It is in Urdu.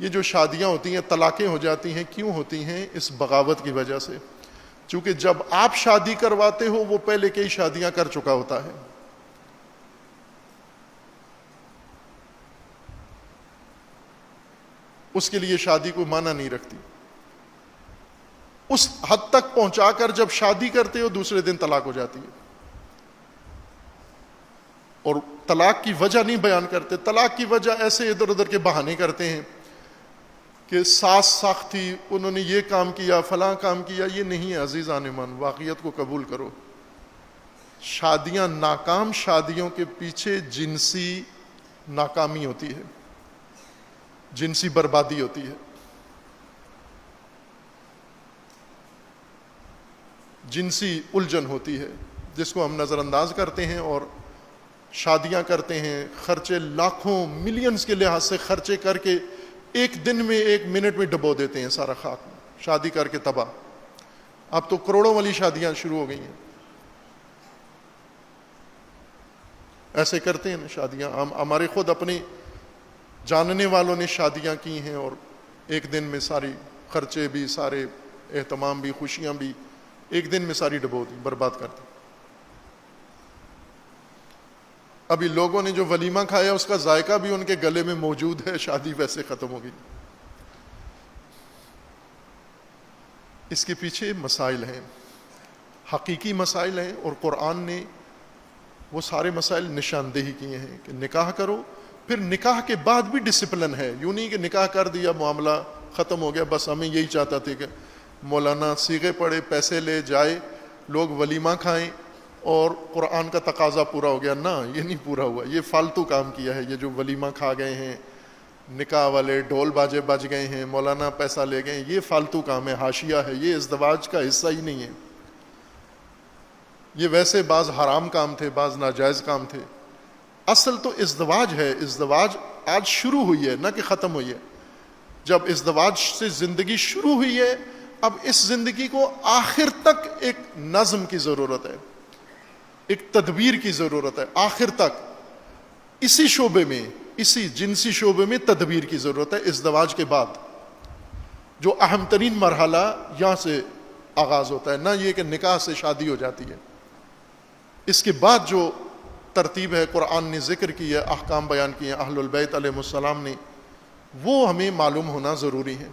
یہ جو شادیاں ہوتی ہیں، طلاقیں ہو جاتی ہیں، کیوں ہوتی ہیں؟ اس بغاوت کی وجہ سے. چونکہ جب آپ شادی کرواتے ہو وہ پہلے کئی شادیاں کر چکا ہوتا ہے. اس کے لیے شادی کوئی معنی نہیں رکھتی. اس حد تک پہنچا کر جب شادی کرتے ہو دوسرے دن طلاق ہو جاتی ہے. اور طلاق کی وجہ نہیں بیان کرتے. طلاق کی وجہ ایسے ادھر ادھر کے بہانے کرتے ہیں کہ ساس سخت تھی، انہوں نے یہ کام کیا، فلاں کام کیا. یہ نہیں ہے عزیزان ایمان، واقعیت کو قبول کرو. شادیاں، ناکام شادیوں کے پیچھے جنسی ناکامی ہوتی ہے، جنسی بربادی ہوتی ہے، جنسی الجھن ہوتی ہے، جس کو ہم نظر انداز کرتے ہیں اور شادیاں کرتے ہیں. خرچے لاکھوں ملینز کے لحاظ سے خرچے کر کے ایک دن میں، ایک منٹ میں ڈبو دیتے ہیں سارا خاک میں، شادی کر کے تباہ. اب تو کروڑوں والی شادیاں شروع ہو گئی ہیں. ایسے کرتے ہیں نا شادیاں. ہمارے خود اپنے جاننے والوں نے شادیاں کی ہیں اور ایک دن میں ساری خرچے بھی، سارے اہتمام بھی، خوشیاں بھی ایک دن میں ساری ڈبو دی، برباد کر دی. ابھی لوگوں نے جو ولیمہ کھایا اس کا ذائقہ بھی ان کے گلے میں موجود ہے، شادی ویسے ختم ہو گئی. اس کے پیچھے مسائل ہیں، حقیقی مسائل ہیں، اور قرآن نے وہ سارے مسائل نشاندہی کیے ہیں کہ نکاح کرو. پھر نکاح کے بعد بھی ڈسپلن ہے. یوں نہیں کہ نکاح کر دیا معاملہ ختم ہو گیا. بس ہمیں یہی چاہتا تھے کہ مولانا صیغے پڑھے، پیسے لے جائے، لوگ ولیمہ کھائیں اور قرآن کا تقاضا پورا ہو گیا. نہ، یہ نہیں پورا ہوا. یہ فالتو کام کیا ہے. یہ جو ولیمہ کھا گئے ہیں، نکاح والے ڈھول باجے بج گئے ہیں، مولانا پیسہ لے گئے ہیں، یہ فالتو کام ہے، حاشیہ ہے. یہ ازدواج کا حصہ ہی نہیں ہے. یہ ویسے بعض حرام کام تھے، بعض ناجائز کام تھے. اصل تو ازدواج ہے. ازدواج آج شروع ہوئی ہے، نہ کہ ختم ہوئی ہے. جب ازدواج سے زندگی شروع ہوئی ہے، اب اس زندگی کو آخر تک ایک نظم کی ضرورت ہے، ایک تدبیر کی ضرورت ہے. آخر تک اسی شعبے میں، اسی جنسی شعبے میں تدبیر کی ضرورت ہے. ازدواج کے بعد جو اہم ترین مرحلہ یہاں سے آغاز ہوتا ہے، نہ یہ کہ نکاح سے شادی ہو جاتی ہے. اس کے بعد جو ترتیب ہے، قرآن نے ذکر کی ہے، احکام بیان کیے ہیں اہل البیت علیہ السلام نے، وہ ہمیں معلوم ہونا ضروری ہے.